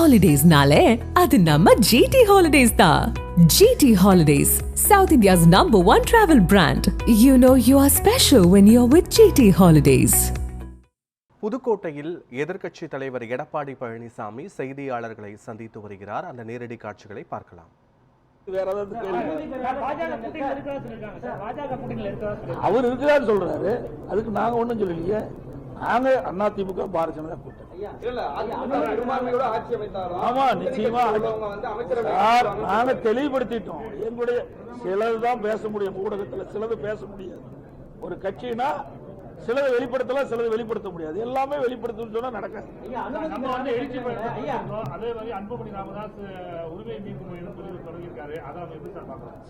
Holidays-nale, adu namma GT Holidays da. GT Holidays, South India's #1 travel brand. You know you are special when you're with GT Holidays. புதுக்கோட்டையில் எதிர்க்கட்சி தலைவர் எடப்பாடி பழனிசாமி செய்தியாளர்களை சந்தித்து வருகிறார். அந்த நேரடி காட்சிகளை பார்க்கலாம். அவர் இருக்கிறார் சொல்றாரு, அதுக்கு நாங்க ஒண்ணும் சொல்லலையே. நாங்க அதிமுக பாரதிய ஜனதா கூட்டணி. ஆமா, நிச்சயமா நாங்க தெளிவுபடுத்திட்டோம். எங்களுடைய சிலதுதான் பேச முடியும், ஊடகத்துல சிலது பேச முடியாது. ஒரு கட்சினா சிலதை வெளிப்படுத்தலாம், சிலதை வெளிப்படுத்த முடியாது. எல்லாமே வெளிப்படுத்தணும்னு சொன்னா நடக்காது.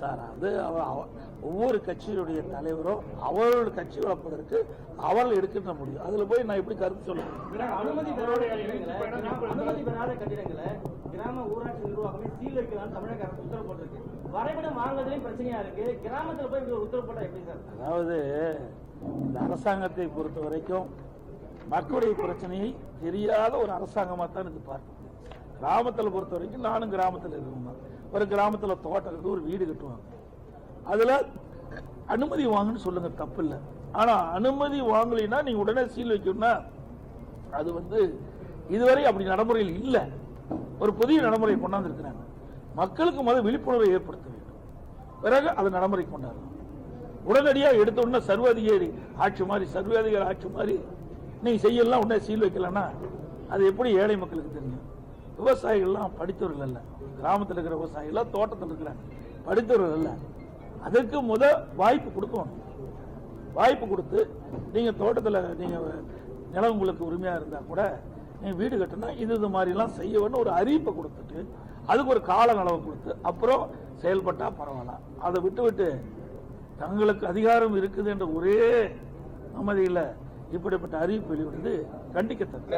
சார், அது ஒவ்வொரு கட்சியுடைய தலைவரும் அவர்களுடைய கட்சி வளர்ப்பதற்கு அவர்கள் எடுக்கின்ற முடியும். அதுல போய் நான் எப்படி கருத்து சொல்லுவேன்? கிராம ஊராட்சி நிர்வாகமே சீல் வைக்கலாம் தமிழக அரசு உத்தரவு போட்டிருக்கு. வரைபடம் வாங்குறதுலயும் பிரச்சனையா இருக்கு. கிராமத்துல போய் இப்படி ஒரு உத்தரவு போட்டா எப்படி சார்? அதாவது இந்த அரசாங்கத்தை பொறுத்த வரைக்கும் மக்களுடைய பிரச்சனையை தெரியாத ஒரு அரசாங்கமா தான் இது பார்க்கும். கிராமத்தில் பொறுத்த வரைக்கும் நானும் கிராமத்தில் இருக்கணும். ஒரு கிராமத்தில் தோட்டம் இருக்கு, ஒரு வீடு கட்டுவாங்க. அதுல அனுமதி வாங்கன்னு சொல்லுங்க, தப்பு இல்லை. ஆனா அனுமதி வாங்கலைன்னா நீங்க உடனே சீல் வைக்கணும்னா அது இதுவரை அப்படி நடைமுறையில் இல்லை. ஒரு புதிய நடைமுறை கொண்டாந்து இருக்கிறாங்க. மக்களுக்கு முதல் விழிப்புணர்வை ஏற்படுத்த வேண்டும், பிறகு அதை நடைமுறை கொண்டாடணும். உடனடியாக எடுத்த உடனே சர்வாதிகாரி ஆட்சி மாதிரி சர்வாதிகாரி ஆட்சி மாதிரி நீங்க செய்யலாம், உடனே சீல் வைக்கலன்னா அது எப்படி ஏழை மக்களுக்கு தெரியும்? விவசாயிகள்லாம் படித்தவர்கள் அல்ல, கிராமத்தில் இருக்கிற விவசாயிகள் தோட்டத்தில் இருக்கிறாங்க, படித்தவர்கள் அல்ல. அதற்கு வாய்ப்பு கொடுக்கணும். வாய்ப்பு கொடுத்து நீங்க தோட்டத்தில் நீங்க நிலம் உங்களுக்கு உரிமையா இருந்தா கூட நீங்க வீடு கட்டினா இது மாதிரிலாம் செய்யணும்னு ஒரு அறிவிப்பை கொடுத்துட்டு அதுக்கு ஒரு கால அளவு கொடுத்து அப்புறம் செயல்பட்டா பரவாயில்ல. அதை விட்டு தங்களுக்கு அதிகாரம் இருக்குது என்ற ஒரே அமைதியில் இப்படிப்பட்ட அறிவிப்பு வெளியிடுவது கண்டிக்கத்தக்கது.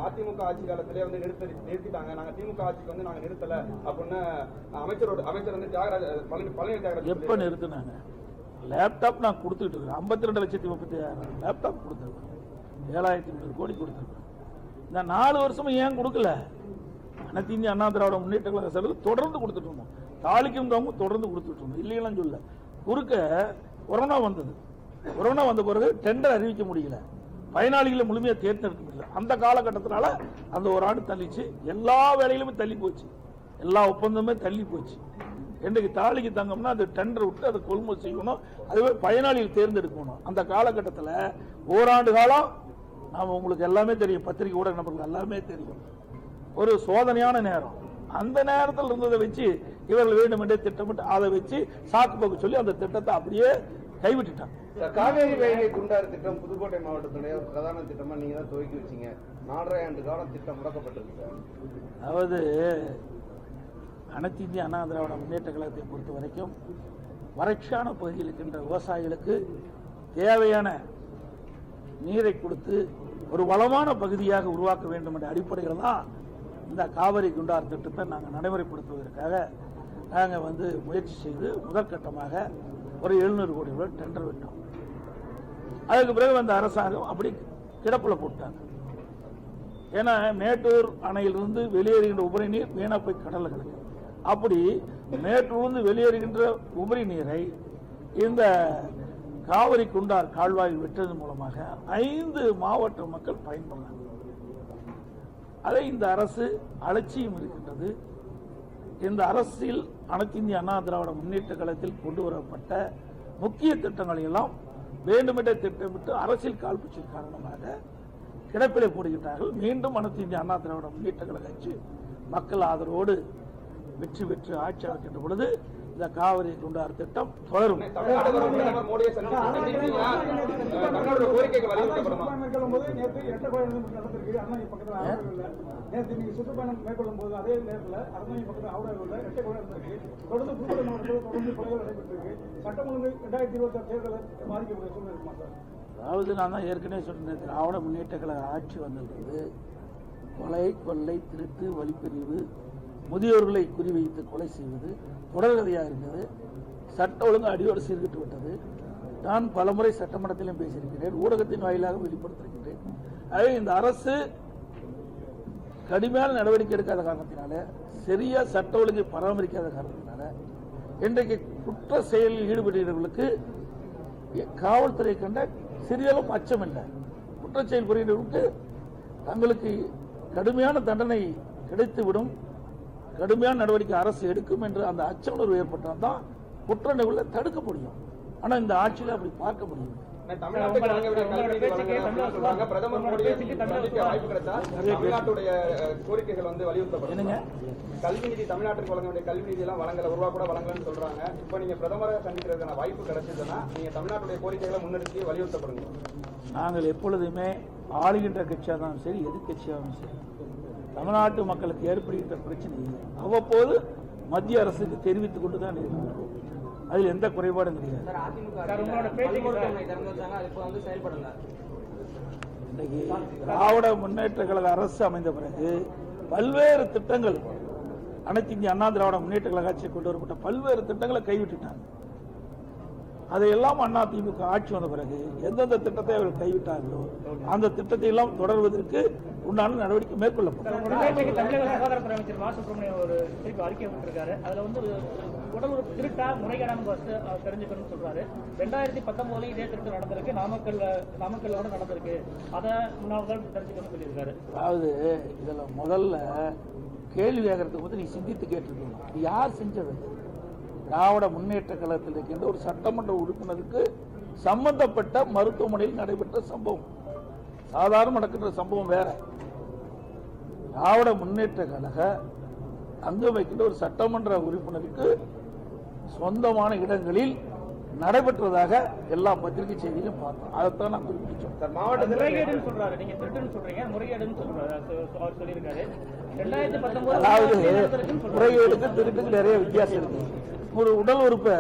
அதிமுக ஆட்சி காலத்திலே நிறுத்திட்டாங்க. நாங்க திமுக ஆட்சிக்கு நாங்க நிறுத்தல அப்படின்னு அமைச்சர் தியாகராஜ பழனி தியாகராஜ் எப்ப நிறுத்தினாங்க? லேப்டாப் நான் கொடுத்துட்டு இருக்கேன். 52,36,000 லேப்டாப் கொடுத்துருக்கேன். 7,300 கோடி கொடுத்துருக்கேன். இந்த 4 வருஷமும் ஏன் கொடுக்கல? அனைத்து இந்திய அண்ணா திராவிட முன்னேற்ற கழக செலவு தொடர்ந்து கொடுத்துட்டு இருந்தோம். தாளிக்கும் தொடர்ந்து கொடுத்துட்டு இருந்தோம். இல்லையெல்லாம் சொல்ல. குறுக்க கொரோனா வந்தது. கொரோனா வந்த பிறகு டெண்டர் அறிவிக்க முடியல, பயனாளிகளை முழுமையாக தேர்ந்தெடுக்க முடியல. அந்த காலகட்டத்தினால அந்த ஒரு ஆண்டு தள்ளிச்சு. எல்லா வேலைகளுமே தள்ளி போச்சு, எல்லா ஒப்பந்தமே தள்ளி போச்சு. இன்றைக்கு தாலிக்கு தங்கம்னா அது டெண்டர் விட்டு அதை கொள்முதல் செய்யணும், அதுவே பயனாளிகள் தேர்ந்தெடுக்கணும். அந்த காலகட்டத்தில் ஓராண்டு காலம் நாம உங்களுக்கு எல்லாமே தெரியும், பத்திரிகை ஊடக நபர்கள் எல்லாமே தெரியும், ஒரு சோதனையான நேரம். அந்த நேரத்தில் இருந்ததை வச்சு இவர்கள் வேண்டும் என்றே திட்டமிட்டு அதை வச்சு சாக்கு போக்கு சொல்லி அந்த திட்டத்தை அப்படியே கைவிட்டுட்டாங்க. காவேரி வைகை குண்டாறு திட்டம் புதுக்கோட்டை மாவட்டத்துடைய பிரதான திட்டமா நீங்க தான் துவக்கி வச்சீங்க. 4.5 ஆண்டு காலம் திட்டம் முடக்கப்பட்டிருக்கு. அதாவது அனைத்து இந்திய அண்ணா திராவிட முன்னேற்ற கழகத்தை பொறுத்த வரைக்கும் வறட்சியான பகுதியில் இருக்கின்ற விவசாயிகளுக்கு தேவையான நீரை கொடுத்து ஒரு வளமான பகுதியாக உருவாக்க வேண்டும் என்ற அடிப்படையில் தான் இந்த காவிரி குண்டார் திட்டத்தை நாங்கள் நடைமுறைப்படுத்துவதற்காக நாங்கள் முயற்சி செய்து முதற்கட்டமாக ஒரு 700 கோடி ரூபாய் டெண்டர் விட்டோம். அதுக்கு பிறகு அந்த அரசாங்கம் அப்படி கிடப்பில் போட்டாங்க. ஏன்னா மேட்டூர் அணையிலிருந்து வெளியேறுகின்ற உபரி நீர் வீணா போய் கடலில் கிடக்கு. அப்படி மேட்டூர்ந்து வெளியேறுகின்ற உபரி நீரை இந்த காவிரி குண்டார் கால்வாயில் விட்டதன் மூலமாக 5 மாவட்ட மக்கள் பயன்படுறாங்க. அதை இந்த அரசு அலட்சியம் இருக்கின்றது. இந்த அரசில் அனைத்து இந்திய அண்ணா திராவிட முன்னேற்ற கழகத்தில் கொண்டு வரப்பட்ட முக்கிய திட்டங்களை எல்லாம் வேண்டுமென்றே திட்டமிட்டு அரசியல் காழ்ப்புச்சி காரணமாக கிடப்பிலே போடுகின்றார்கள். மீண்டும் அனைத்து இந்திய அண்ணா திராவிட முன்னேற்ற கழக கட்சி மக்கள் ஆதரவோடு வெற்றி பெற்று ஆட்சி அமைக்கின்ற பொழுது இந்த காவிரி குண்டார் திட்டம் தொடரும். சுற்றுப்பயணம் மேற்கொள்ளும் போது அதே நேரத்தில் அரண்மனை பக்கத்தில் ஆவடாவில் 8 கோடி தொடர்ந்து புதுக்கோட்டை மாவட்டத்தில் தொடர்ந்து கொலைகள் நடைபெற்றிருக்கு. சட்டம் ஒழுங்கு 2026 தேர்தலை பாதிக்கக்கூடிய சூழ்நிலை இருக்குமா சார்? அதாவது நான் தான் ஏற்கனவே சொன்னேன், திராவிட முன்னேற்ற கழக ஆட்சி வந்திருக்கிறது. கொலை, கொள்ளை, திருட்டு, வழிப்பிரிவு, முதியோர்களை குறிவைத்து கொலை செய்வது தொடர்கதையாக இருந்தது. சட்ட ஒழுங்கு அடியோடு சீர்கிட்டு விட்டது. நான் பலமுறை சட்டமன்றத்திலும் பேசியிருக்கிறேன், ஊடகத்தின் வாயிலாக வெளிப்படுத்தியிருக்கிறேன். ஆகவே இந்த அரசு கடுமையான நடவடிக்கை எடுக்காத காரணத்தினால, சரியா சட்ட ஒழுங்கை பராமரிக்காத காரணத்தினால இன்றைக்கு குற்ற செயலில் ஈடுபடுகிறவர்களுக்கு காவல்துறை கண்ட சிறிதளவும் அச்சம் இல்லை. குற்றச்செயல் புரிகிறவர்களுக்கு தங்களுக்கு கடுமையான தண்டனை கிடைத்துவிடும், கடுமையான நடவடிக்கை அரசு எடுக்கும் என்று அந்த அச்ச உணர்வு ஏற்பட்டால் தான் குற்ற நிகழ்வுகளை தடுக்க முடியும். ஆனா இந்த ஆட்சியில் அப்படி பார்க்க முடியும். தமிழ்நாட்டுக்கு வழங்கக்கூடிய கல்வி சொல்றாங்க. பிரதமர் மோடியை சந்திக்க வாய்ப்பு கிடைச்சா தமிழ்நாட்டுடைய கோரிக்கைகள் வந்து வலியுறுத்தப்படும். கல்வி நிதி தமிழ்நாட்டுக்கு வழங்க வேண்டிய கல்வி நிதி எல்லாம் வழங்கல, ரூபா கூட வழங்கலன்னு சொல்றாங்க. இப்போ நீங்க பிரதமரை சந்திக்கிறதுக்கான வாய்ப்பு கிடைச்சதுன்னா நீங்க தமிழ்நாட்டுடைய கோரிக்கைகளை முன்னெடுத்து வலியுறுத்தப்படுங்க. நாங்கள் எப்பொழுதுமே ஆளுகின்ற கட்சியாகவும் சரி, எதிர்கட்சியாகவும் சரி, தமிழ்நாட்டு மக்களுக்கு ஏற்படுகின்ற பிரச்சனையை அவ்வப்போது மத்திய அரசுக்கு தெரிவித்துக் கொண்டுதான் இருக்கிறோம். அதில் எந்த குறைபாடும் கிடையாது. இன்றைக்கு திராவிட முன்னேற்ற கழக அரசு அமைந்த பிறகு பல்வேறு திட்டங்கள், அனைத்து இந்திய அண்ணா திராவிட முன்னேற்ற கழக ஆட்சியில் கொண்டு வரப்பட்ட பல்வேறு திட்டங்களை கைவிட்டுட்டாங்க. அதையெல்லாம் அண்ணா திமுக ஆட்சி வந்த பிறகு எந்தெந்த திட்டத்தை அவர்கள் கைவிட்டார்களோ அந்த திட்டத்தை எல்லாம் தொடர்வதற்கு உண்டான நடவடிக்கை மேற்கொள்ளப்படும். சுகாதாரத்துறை அமைச்சர் மா சுப்பிரமணியம் ஒரு அறிக்கை விட்டிருக்காரு. அதுல வந்து உடல் உறுப்பு திருட்டா முறைகேடான தெரிஞ்சுக்கணும்னு சொல்றாரு. 2019 இதே திருட்டு நடந்திருக்கு, நாமக்கல்லோட நடந்திருக்கு, அதை முன்னாள் தெரிஞ்சுக்கணும்னு சொல்லியிருக்காரு. அதாவது இதுல முதல்ல கேள்வி கேட்கறதுக்கு வந்து நீ சிந்தித்து கேட்டிருக்கணும், இது யார் செஞ்சது? திராவிட முன்னேற்ற கழகத்தில் இருக்கின்ற ஒரு சட்டமன்ற உறுப்பினருக்கு சம்பந்தப்பட்ட மருத்துவமனையில் நடைபெற்ற சம்பவம், சாதாரண நடக்கின்ற சம்பவம் வேற. திராவிட முன்னேற்ற கழக அங்கு வைக்கின்ற ஒரு சட்டமன்ற உறுப்பினருக்கு சொந்தமான இடங்களில் நடைபெற்றதாக எல்லா பத்திரிகை செய்தியிலும் பார்த்தோம். அதைத்தான் நான் குறிப்பிட்டோம். முறைகேடுன்னு சொல்றாரு, நீங்க திருட்டுன்னு சொல்றீங்க, முறைகேடுன்னு அவர் சொல்லியிருக்காரு. 2019 அதாவது முறைகேடுக்கு திருட்டுக்கு நிறைய வித்தியாசம் இருக்கு. ஒரு உடல் உறுப்பை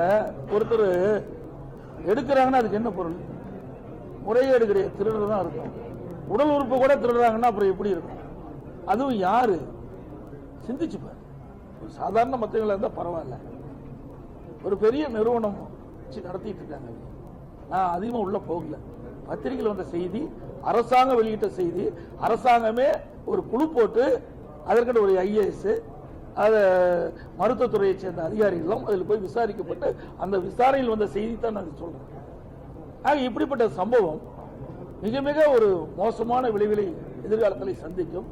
ஒருத்தர் எடுக்கிறாங்கன்னா அதுக்கு என்ன பொருள்? முறைகேடு கிடையாது, திருடுறது தான் இருக்கும். உடல் உறுப்பு கூட திருடுறாங்கன்னா அப்புறம் எப்படி இருக்கும்? அதுவும் யாரு சிந்திச்சுப்பார். ஒரு சாதாரண மற்றவங்களா இருந்தா பரவாயில்ல, ஒரு பெரிய நிறுவனம் வச்சு நடத்திட்டு இருக்காங்க. நான் அதிகமாக உள்ள போகல, பத்திரிகையில் வந்த செய்தி, அரசாங்கம் வெளியிட்ட செய்தி, அரசாங்கமே ஒரு குழு போட்டு அதற்கென்று ஒரு IAS, அதை மருத்துவத்துறையை சேர்ந்த அதிகாரிகளும் அதில் போய் விசாரிக்கப்பட்டு அந்த விசாரணையில் வந்த செய்தி தான் நான் சொல்றேன். ஆக இப்படிப்பட்ட சம்பவம் மிக மிக ஒரு மோசமான விளைவுகளை எதிர்காலத்தில் சந்திக்கும்.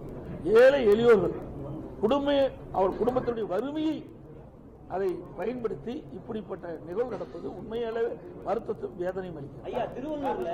ஏழை எளியோர்கள் அவர் குடும்பத்தினுடைய வறுமையை அதை பயன்படுத்தி இப்படிப்பட்ட நிகழ்வு நடப்பது உண்மையாலே வருத்தத்தும் வேதனையும் அளிக்கும். திருவள்ளூர்ல